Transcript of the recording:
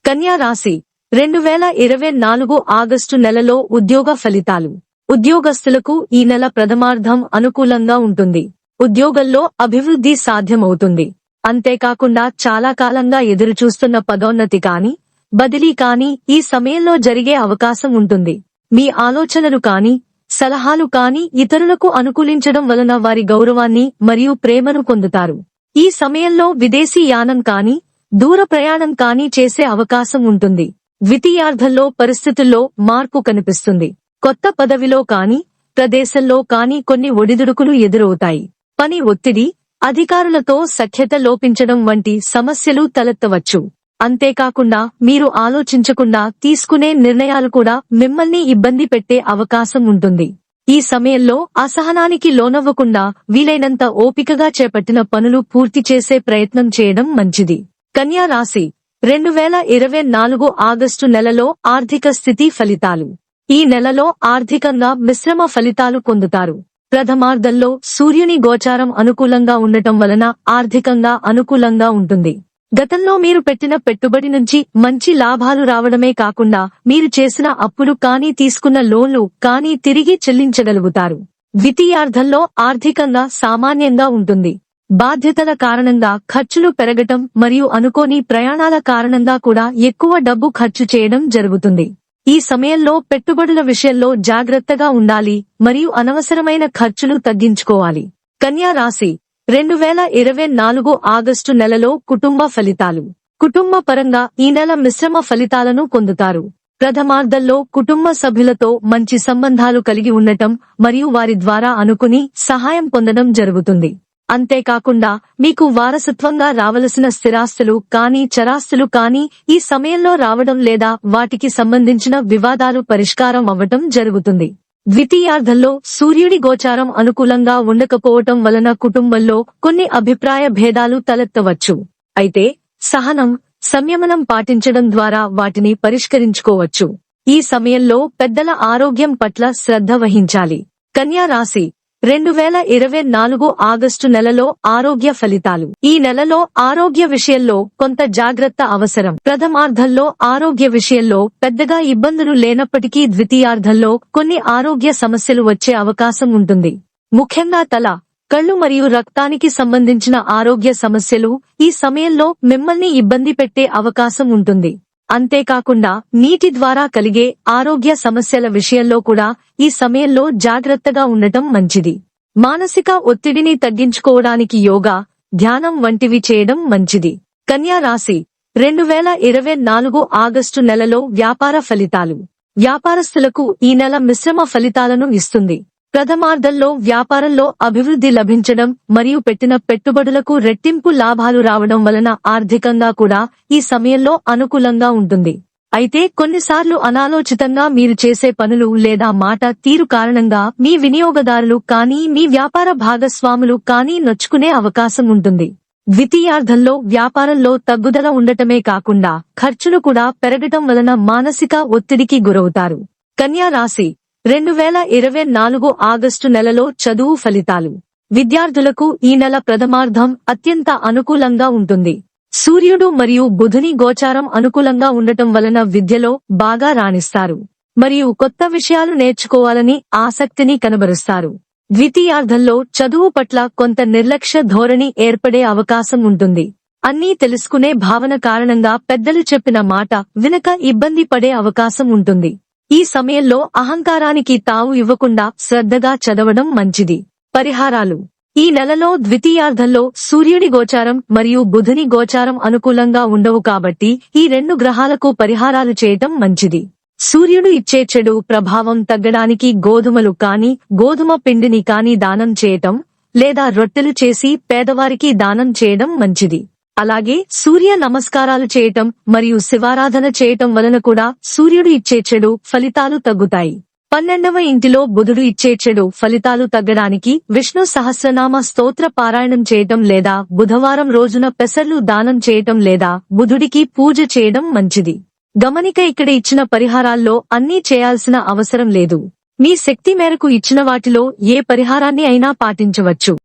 కన్యా రాశి 2024 ఆగస్టు నెలలో ఉద్యోగ ఫలితాలు. ఉద్యోగస్తులకు ఈ నెల ప్రథమార్థం అనుకూలంగా ఉంటుంది. ఉద్యోగంలో అభివృద్ధి సాధ్యమవుతుంది. అంతేకాకుండా చాలా కాలంగా ఎదురుచూస్తున్న పదోన్నతి కాని, బదిలీ కాని ఈ సమయంలో జరిగే అవకాశం ఉంటుంది. మీ ఆలోచనలు కాని, సలహాలు కాని ఇతరులకు అనుకూలించడం వలన వారి గౌరవాన్ని మరియు ప్రేమను పొందుతారు. ఈ సమయంలో విదేశీ యానం కాని, దూర ప్రయాణం కాని చేసే అవకాశం ఉంటుంది. ద్వితీయార్ధంలో పరిస్థితుల్లో మార్పు కనిపిస్తుంది. కొత్త పదవిలో కాని, ప్రదేశంలో కాని కొన్ని ఒడిదుడుకులు ఎదురవుతాయి. పని ఒత్తిడి, అధికారులతో సఖ్యత లోపించడం వంటి సమస్యలు తలెత్తవచ్చు. అంతేకాకుండా మీరు ఆలోచించకుండా తీసుకునే నిర్ణయాలు కూడా మిమ్మల్ని ఇబ్బంది పెట్టే అవకాశం ఉంటుంది. ఈ సమయంలో అసహనానికి లోనవ్వకుండా వీలైనంత ఓపికగా చేపట్టిన పనులు పూర్తి చేసే ప్రయత్నం చేయడం మంచిది. కన్యా రాశి 2024 ఆగస్టు నెలలో ఆర్థిక స్థితి ఫలితాలు. ఈ నెలలో ఆర్థికంగా మిశ్రమ ఫలితాలు పొందుతారు. ప్రథమార్ధంలో సూర్యుని గోచారం అనుకూలంగా ఉండటం వలన ఆర్థికంగా అనుకూలంగా ఉంటుంది. గతంలో మీరు పెట్టిన పెట్టుబడి నుంచి మంచి లాభాలు రావడమే కాకుండా మీరు చేసిన అప్పులు కానీ తీసుకున్న లోన్లు కానీ తిరిగి చెల్లించగలుగుతారు. ద్వితీయార్ధంలో ఆర్థికంగా సామాన్యంగా ఉంటుంది. బాధ్యతల కారణంగా ఖర్చులు పెరగటం మరియు అనుకోని ప్రయాణాల కారణంగా కూడా ఎక్కువ డబ్బు ఖర్చు చేయడం జరుగుతుంది. ఈ సమయంలో పెట్టుబడుల విషయంలో జాగ్రత్తగా ఉండాలి మరియు అనవసరమైన ఖర్చులు తగ్గించుకోవాలి. కన్యా రాశి 2024 ఆగస్టు నెలలో కుటుంబ ఫలితాలు. కుటుంబ పరంగా ఈ నెల మిశ్రమ ఫలితాలను పొందుతారు. ప్రథమార్ధంలో కుటుంబ సభ్యులతో మంచి సంబంధాలు కలిగి ఉండటం మరియు వారి ద్వారా అనుకుని సహాయం పొందడం జరుగుతుంది. అంతేకాకుండా మీకు వారసత్వంగా రావలసిన స్థిరాస్తులు కానీ చరాస్తులు కానీ ఈ సమయంలో రావడం లేదా వాటికి సంబంధించిన వివాదాలు పరిష్కారం అవ్వటం జరుగుతుంది. ద్వితీయార్ధంలో సూర్యుడి గోచారం అనుకూలంగా ఉండకపోవటం వలన కుటుంబంలో కొన్ని అభిప్రాయ భేదాలు తలెత్తవచ్చు. అయితే సహనం, సంయమనం పాటించడం ద్వారా వాటిని పరిష్కరించుకోవచ్చు. ఈ సమయంలో పెద్దల ఆరోగ్యం పట్ల శ్రద్ధ వహించాలి. కన్యా రాశి 2024 ఆగస్టు నెలలో ఆరోగ్య ఫలితాలు. ఈ నెలలో ఆరోగ్య విషయంలో కొంత జాగ్రత్త అవసరం. ప్రథమార్ధంలో ఆరోగ్య విషయంలో పెద్దగా ఇబ్బందులు లేనప్పటికీ ద్వితీయార్ధంలో కొన్ని ఆరోగ్య సమస్యలు వచ్చే అవకాశం ఉంటుంది. ముఖ్యంగా తల, కళ్ళు మరియు రక్తానికి సంబంధించిన ఆరోగ్య సమస్యలు ఈ సమయంలో మిమ్మల్ని ఇబ్బంది పెట్టే అవకాశం ఉంటుంది. అంతేకాకుండా నీటి ద్వారా కలిగే ఆరోగ్య సమస్యల విషయంలో కూడా ఈ సమయంలో జాగ్రత్తగా ఉండటం మంచిది. మానసిక ఒత్తిడిని తగ్గించుకోవడానికి యోగా, ధ్యానం వంటివి చేయడం మంచిది. కన్యా రాశి 2024 ఆగస్టు నెలలో వ్యాపార ఫలితాలు. వ్యాపారస్తులకు ఈ నెల మిశ్రమ ఫలితాలను ఇస్తుంది. ప్రథమార్ధంలో వ్యాపారంలో అభివృద్ధి లభించడం మరియు పెట్టిన పెట్టుబడులకు రెట్టింపు లాభాలు రావడం వలన ఆర్థికంగా కూడా ఈ సమయంలో అనుకూలంగా ఉంటుంది. అయితే కొన్నిసార్లు అనాలోచితంగా మీరు చేసే పనులు లేదా మాట తీరు కారణంగా మీ వినియోగదారులు కానీ మీ వ్యాపార భాగస్వాములు కానీ నొచ్చుకునే అవకాశం ఉంటుంది. ద్వితీయార్ధంలో వ్యాపారంలో తగ్గుదల ఉండటమే కాకుండా ఖర్చులు కూడా పెరగటం వలన మానసిక ఒత్తిడికి గురవుతారు. కన్యా రాశి 2024 ఆగస్టు నెలలో చదువు ఫలితాలు. విద్యార్థులకు ఈ నెల ప్రథమార్ధం అత్యంత అనుకూలంగా ఉంటుంది. సూర్యుడు మరియు బుధుని గోచారం అనుకూలంగా ఉండటం వలన విద్యలో బాగా రాణిస్తారు మరియు కొత్త విషయాలు నేర్చుకోవాలని ఆసక్తిని కనబరుస్తారు. ద్వితీయార్ధంలో చదువు పట్ల కొంత నిర్లక్ష్య ధోరణి ఏర్పడే అవకాశం ఉంటుంది. అన్నీ తెలుసుకునే భావన కారణంగా పెద్దలు చెప్పిన మాట వినక ఇబ్బంది పడే అవకాశం ఉంటుంది. ఈ సమయంలో అహంకారానికి తావు ఇవ్వకుండా శ్రద్ధగా చదవడం మంచిది. పరిహారాలు. ఈ నెలలో ద్వితీయార్ధంలో సూర్యుడి గోచారం మరియు బుధుని గోచారం అనుకూలంగా ఉండవు కాబట్టి ఈ రెండు గ్రహాలకు పరిహారాలు చేయటం మంచిది. సూర్యుడు ఇచ్చే చెడు ప్రభావం తగ్గడానికి గోధుమలు కాని, గోధుమ పిండిని కాని దానం చేయటం లేదా రొట్టెలు చేసి పేదవారికి దానం చేయడం మంచిది. అలాగే సూర్య నమస్కారాలు చేయటం మరియు శివారాధన చేయటం వలన కూడా సూర్యుడు ఇచ్చే చెడు ఫలితాలు తగ్గుతాయి. 12వ ఇంటిలో బుధుడు ఇచ్చే చెడు ఫలితాలు తగ్గడానికి విష్ణు సహస్రనామ స్తోత్ర పారాయణం చేయటం లేదా బుధవారం రోజున పెసర్లు దానం చేయటం లేదా బుధుడికి పూజ చేయడం మంచిది. గమనిక ఇక్కడ ఇచ్చిన పరిహారాల్లో అన్నీ చేయాల్సిన అవసరం లేదు. మీ శక్తి మేరకు ఇచ్చిన వాటిలో ఏ పరిహారాన్ని అయినా పాటించవచ్చు.